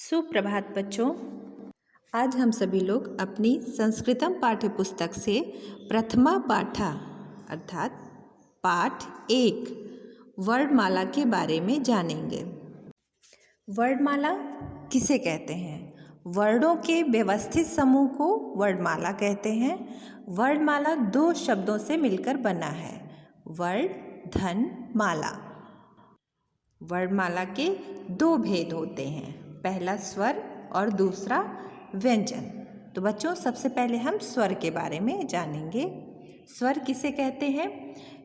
सुप्रभात बच्चों। आज हम सभी लोग अपनी संस्कृतम पाठ्य पुस्तक से प्रथमा पाठा अर्थात पाठ 1 वर्णमाला के बारे में जानेंगे। वर्णमाला किसे कहते हैं? वर्णों के व्यवस्थित समूह को वर्णमाला कहते हैं। वर्णमाला 2 शब्दों से मिलकर बना है, वर्ण, धन, माला। वर्णमाला के 2 भेद होते हैं, पहला स्वर और दूसरा व्यंजन। तो बच्चों, सबसे पहले हम स्वर के बारे में जानेंगे। स्वर किसे कहते हैं?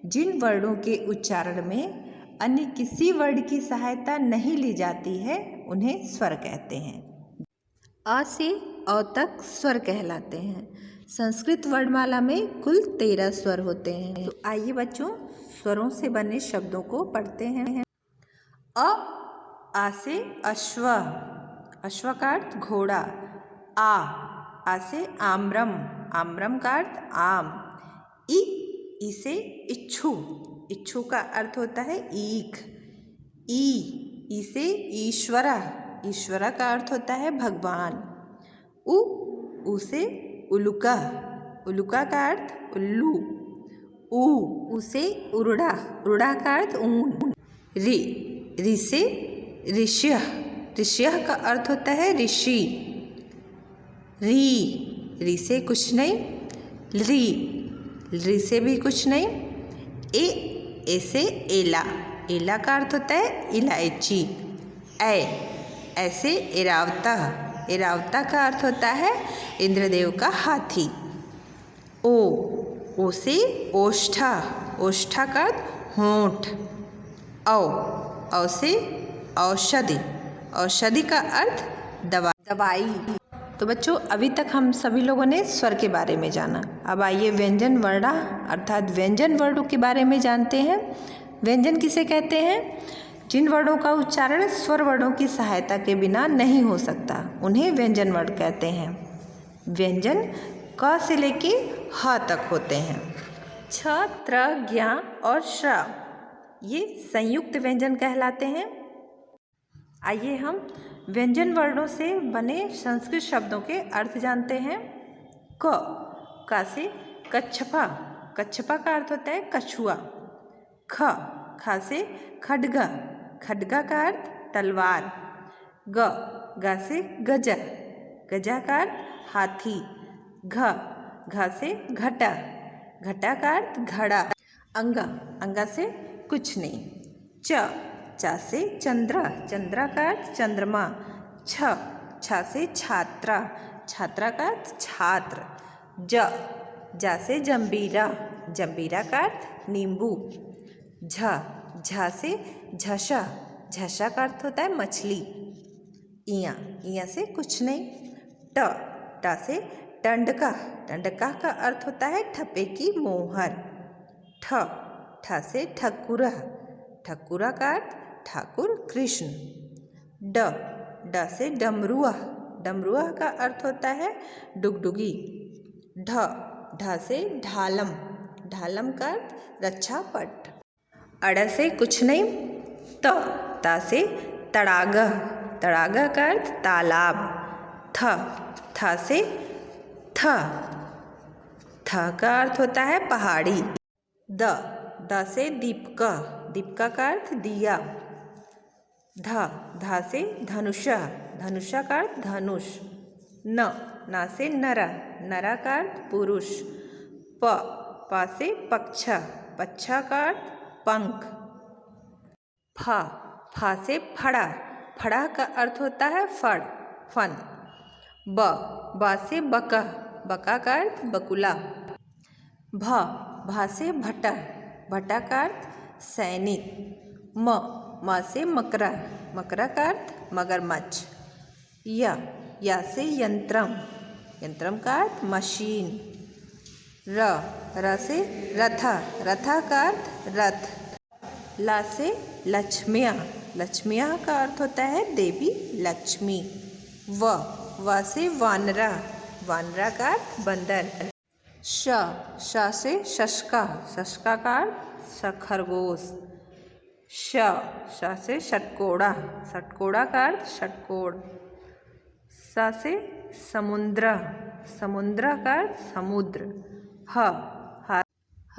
जिन वर्णों के उच्चारण में अन्य किसी वर्ण की सहायता नहीं ली जाती है उन्हें स्वर कहते हैं। अ से औ तक स्वर कहलाते हैं। संस्कृत वर्णमाला में कुल 13 स्वर होते हैं। तो आइए बच्चों, स्वरों से बने शब्दों को पढ़ते हैं। आ से अश्व, अश्व का अर्थ घोड़ा। आ से आम्रम, आम्रम का अर्थ आम। ई से इच्छु, इच्छु का अर्थ होता है ईख। ई से ईश्वरा, ईश्वरा का अर्थ होता है भगवान। उ से उलुका, उलुका का अर्थ उल्लू। उ से उरुड़ा, उरुड़ा का अर्थ ऊन। रि से ऋष्य, ऋष्य का अर्थ होता है ऋषि। री से कुछ नहीं। री से भी कुछ नहीं। ए से एला, एला का अर्थ होता है इलायची। ऐसे एरावता, एरावता का अर्थ होता है इंद्रदेव का हाथी। ओ से ओष्ठा, ओष्ठा का अर्थ होंठ। औ से औषधि, औषधि का अर्थ दवाई। तो बच्चों, अभी तक हम सभी लोगों ने स्वर के बारे में जाना। अब आइए व्यंजन वर्णा अर्थात व्यंजन वर्णों के बारे में जानते हैं। व्यंजन किसे कहते हैं? जिन वर्णों का उच्चारण स्वर वर्णों की सहायता के बिना नहीं हो सकता उन्हें व्यंजन वर्ण कहते हैं। व्यंजन क से लेके ह तक होते हैं। छ, त्र, ज्ञ और श्र ये संयुक्त व्यंजन कहलाते हैं। आइए हम व्यंजन वर्णों से बने संस्कृत शब्दों के अर्थ जानते हैं। क से कच्छपा, कच्छपा का अर्थ होता है कछुआ। ख से खड्गा, खड्गा का अर्थ तलवार। ग से गजा, गजा का अर्थ हाथी। घ से घटा, घटा का अर्थ घड़ा। अंगा से कुछ नहीं। चा से चंद्रा, चंद्रा का अर्थ चंद्रमा। छा से छात्रा, छात्रा का अर्थ छात्र। जा से जंबीरा, जंबीरा का अर्थ नींबू। झा से झषा, झषा का अर्थ होता है मछली। इया से कुछ नहीं। टा से टंडका, टंडका का अर्थ होता है ठप्पे की मोहर। ठा से ठकुरा, ठकुरा का अर्थ ठाकुर कृष्ण। ड से डमरुआ, डमरुआ का अर्थ होता है डुगडुगी। ढ से ढालम, ढालम का अर्थ रक्षा पट। अड़ से कुछ नहीं। ता से तड़ागा, तड़ागा का अर्थ तालाब। था से थ का अर्थ होता है पहाड़ी। द से दीपका, दीपका का अर्थ दिया। धा से धनुषा, धनुषा का अर्थ धनुष। ना से नरा, नरा का अर्थ पुरुष। पा से पक्षा, पक्षा का अर्थ पंख। फा से फड़ा, फड़ा का अर्थ होता है फड़, फन। बा से बका, बका का अर्थ बकुला। भा से भटा, भटा का अर्थ सैनिक। मा से मकरा, मकरा का अर्थ मगरमच्छ। या से यंत्रम, यंत्रम का अर्थ मशीन। र से रथा, रथा का अर्थ रथ। ला से लक्ष्मिया, लक्ष्मिया का अर्थ होता है देवी लक्ष्मी। वा से वानरा, वानरा का अर्थ बंदर। शा से शशका, शशका का अर्थ खरगोश। शा से षटकोड़ा, षटकोड़ा का अर्थ षटकोण। स से समुद्र, समुद्र का अर्थ समुद्र।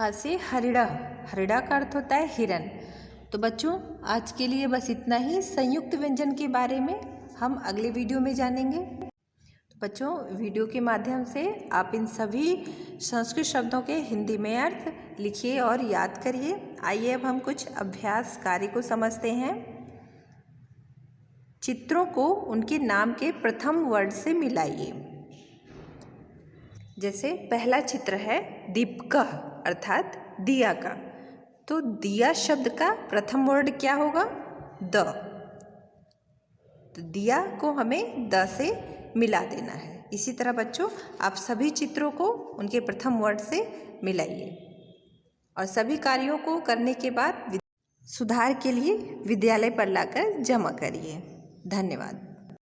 ह से हरिड़ा, हरिड़ा का अर्थ होता है हिरन। तो बच्चों आज के लिए बस इतना ही। संयुक्त व्यंजन के बारे में हम अगले वीडियो में जानेंगे। तो बच्चों वीडियो के माध्यम से आप इन सभी संस्कृत शब्दों के हिंदी में अर्थ लिखिए और याद करिए। आइए अब हम कुछ अभ्यास कार्य को समझते हैं। चित्रों को उनके नाम के प्रथम वर्ड से मिलाइए। जैसे पहला चित्र है दीपकः अर्थात दिया का, तो दिया शब्द का प्रथम वर्ड क्या होगा? द। तो दिया को हमें द से मिला देना है। इसी तरह बच्चों आप सभी चित्रों को उनके प्रथम वर्ड से मिलाइए और सभी कार्यों को करने के बाद सुधार के लिए विद्यालय पर लाकर जमा करिए। धन्यवाद।